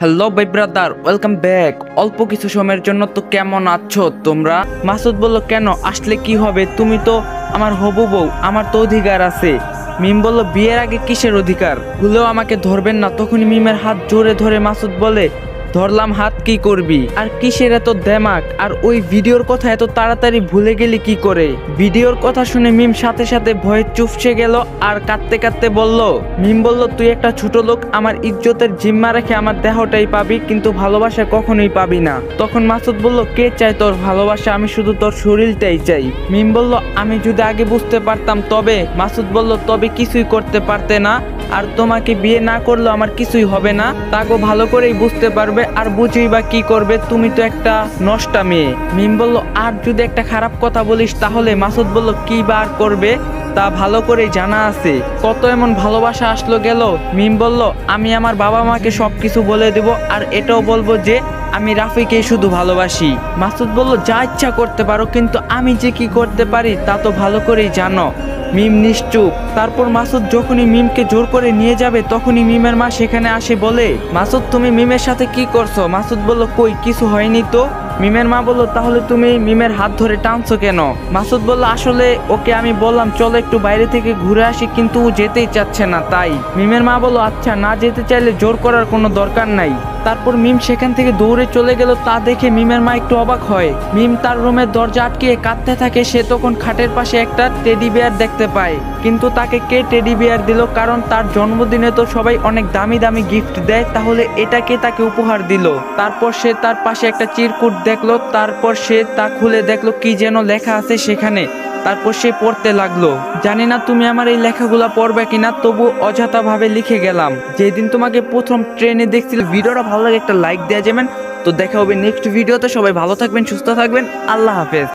Hello ভাই brother, welcome back. অল্প কিছু সময়ের জন্য তো কেমন আছো তোমরা? মাসুদ বলল, কেন আসলে কি হবে? তুমি তো আমার হবু বউ, আমার তো অধিকার আছে। মিম বলল, বিয়ের আগে কিসের অধিকার? ভুলেও আমাকে ধরবেন না। তখনই মিমের হাত জোরে ধরে মাসুদ বলে, ধরলাম হাত, কি করবি? আর কিসের এত দেমাক? আর ওই ভিডিওর কথা এত তাড়াতাড়ি ভুলে গেলি কি করে? ভিডিওর কথা শুনে মিম সাথে সাথে ভয়ে চুপসে গেল আর কাঁদতে কাঁদতে বলল, মিম বলল, তুই একটা ছোট লোক, আমার ইজ্জতের জিম্মা রেখে আমার দেহটাই পাবি, কিন্তু ভালোবাসা কখনোই পাবি না। তখন মাসুদ বলল, কে চায় তোর ভালোবাসা? আমি শুধু তোর শরীরটাই চাই। মিম বলল, আমি যদি আগে বুঝতে পারতাম তবে। মাসুদ বলল, তবে কিছুই করতে পারতে না, আর তোমাকে বিয়ে না করলে আমার কিছুই হবে না। তাকে ভালো করেই বুঝতে পারবে, আর বুঝেই বা কি করবে? তুমি তো একটা নষ্টা মেয়ে। মিম বলল, আর যদি একটা খারাপ কথা বলিস তাহলে? মাসুদ বলল, কি বা আর করবে? তা ভালো করেই জানা আছে। কত এমন ভালোবাসা আসলো গেল। মিম বলল, আমি আমার বাবা মাকে সবকিছু বলে দেব, আর এটাও বলবো যে আমি রাফিকে শুধু ভালোবাসি। মাসুদ বলল, যা ইচ্ছা করতে পারো, কিন্তু আমি যে কি করতে পারি তা তো ভালো করেই জানো। মিম নিশ্চুপ। তারপর মাসুদ যখনই মিমকে জোর করে নিয়ে যাবে তখনই মিমের মা সেখানে আসে, বলে, মাসুদ তুমি মিমের সাথে কি করছো? মাসুদ বলল, কই কিছু হয়নি তো। মিমের মা বলল, তাহলে তুমি মিমের হাত ধরে টানছো কেন? মাসুদ বলল, আসলে ওকে আমি বললাম চলো একটু বাইরে থেকে ঘুরে আসি, কিন্তু ও যেতেই চাচ্ছে না তাই। মিমের মা বলল, আচ্ছা, না যেতে চাইলে জোর করার কোনো দরকার নাই। তারপর মিম সেখান থেকে দৌড়ে চলে গেল। তা দেখে মিমের মা একটু অবাক হয়। মিম তার রুমের দরজা আটকে কাঁদতে থাকে। সে তখন খাটের পাশে একটা টেডি বিয়ার দেখতে পায়, কিন্তু তাকে কে টেডি বিয়ার দিল? কারণ তার জন্মদিনে তো সবাই অনেক দামি দামি গিফট দেয়, তাহলে এটাকে তাকে উপহার দিল। তারপর সে তার পাশে একটা চিরকুট দেখলো। তারপর সে তা খুলে দেখলো কি যেন লেখা আছে সেখানে। তারপর সে পড়তে লাগলো, জানি না তুমি আমার এই লেখাগুলা পড়বে কিনা, তবু অযথা ভাবে লিখে গেলাম। যেদিন তোমাকে প্রথম ট্রেনে দেখছিল। ভিডিওটা ভালো লাগে একটা লাইক দেওয়া যাবেন। তো দেখা হবে নেক্সট ভিডিওতে। সবাই ভালো থাকবেন, সুস্থ থাকবেন। আল্লাহ হাফেজ।